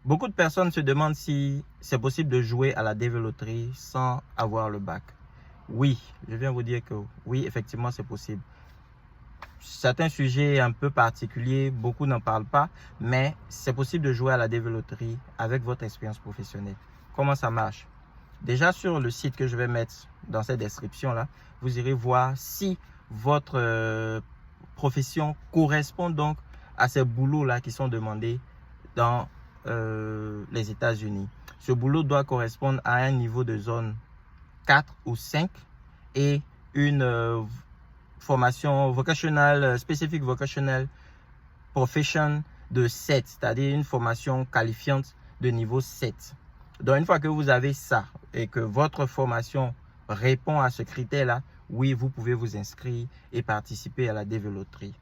Beaucoup de personnes se demandent si c'est possible de jouer à la développerie sans avoir le bac. Oui, je viens vous dire que oui, effectivement, c'est possible. Certains sujets un peu particuliers, beaucoup n'en parlent pas, mais c'est possible de jouer à la développerie avec votre expérience professionnelle. Comment ça marche? Déjà sur le site que je vais mettre dans cette description-là, vous irez voir si votre profession correspond donc à ces boulots-là qui sont demandés dans les États-Unis. Ce boulot doit correspondre à un niveau de zone 4 ou 5 et une formation vocational, spécifique vocational profession de 7, c'est-à-dire une formation qualifiante de niveau 7. Donc, une fois que vous avez ça et que votre formation répond à ce critère-là, oui, vous pouvez vous inscrire et participer à la développerie.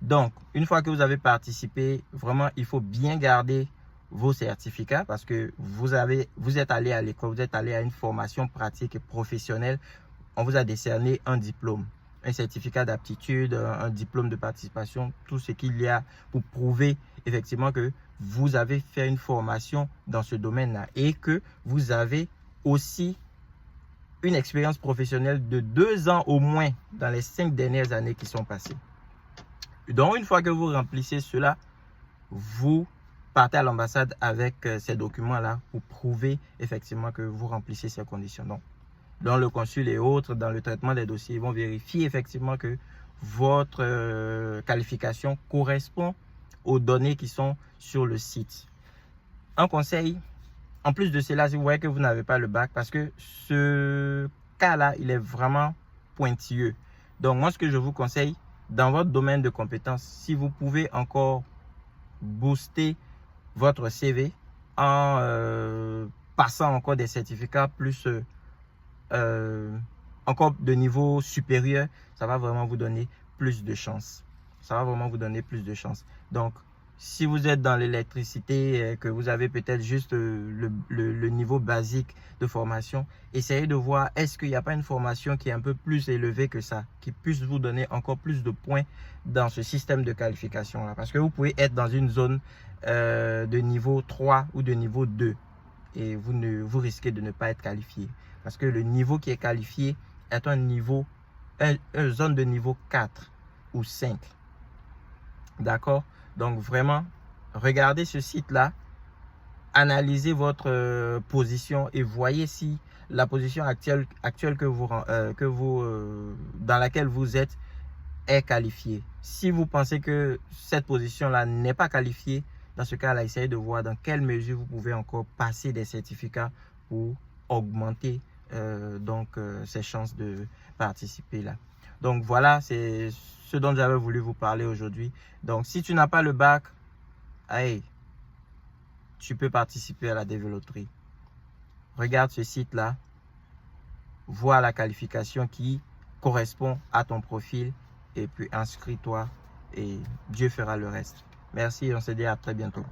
Donc, une fois que vous avez participé, vraiment, il faut bien garder vos certificats parce que vous êtes allé à l'école, vous êtes allé à une formation pratique et professionnelle. On vous a décerné un diplôme, un certificat d'aptitude, un diplôme de participation, tout ce qu'il y a pour prouver effectivement que vous avez fait une formation dans ce domaine-là et que vous avez aussi une expérience professionnelle de 2 ans au moins dans les 5 dernières années qui sont passées. Donc, une fois que vous remplissez cela, vous partez à l'ambassade avec ces documents-là pour prouver effectivement que vous remplissez ces conditions. Donc, dans le consul et autres, dans le traitement des dossiers, ils vont vérifier effectivement que votre qualification correspond aux données qui sont sur le site. Un conseil, en plus de cela, si vous voyez que vous n'avez pas le bac, parce que ce cas-là, il est vraiment pointilleux. Donc, moi, ce que je vous conseille, dans votre domaine de compétences, si vous pouvez encore booster votre CV en passant encore des certificats plus encore de niveau supérieur, ça va vraiment vous donner plus de chance. Ça va vraiment vous donner plus de chance. Donc, si vous êtes dans l'électricité, que vous avez peut-être juste le niveau basique de formation, essayez de voir est-ce qu'il n'y a pas une formation qui est un peu plus élevée que ça, qui puisse vous donner encore plus de points dans ce système de qualification-là. Parce que vous pouvez être dans une zone de niveau 3 ou de niveau 2 et vous risquez de ne pas être qualifié. Parce que le niveau qui est qualifié est un niveau, une zone de niveau 4 ou 5. D'accord? Donc, vraiment, regardez ce site-là, analysez votre position et voyez si la position actuelle dans laquelle vous êtes est qualifiée. Si vous pensez que cette position-là n'est pas qualifiée, dans ce cas-là, essayez de voir dans quelle mesure vous pouvez encore passer des certificats pour augmenter ces chances de participer là. Donc voilà, c'est ce dont j'avais voulu vous parler aujourd'hui. Donc si tu n'as pas le bac, hey, tu peux participer à la développerie. Regarde ce site-là, vois la qualification qui correspond à ton profil et puis inscris-toi et Dieu fera le reste. Merci et on se dit à très bientôt.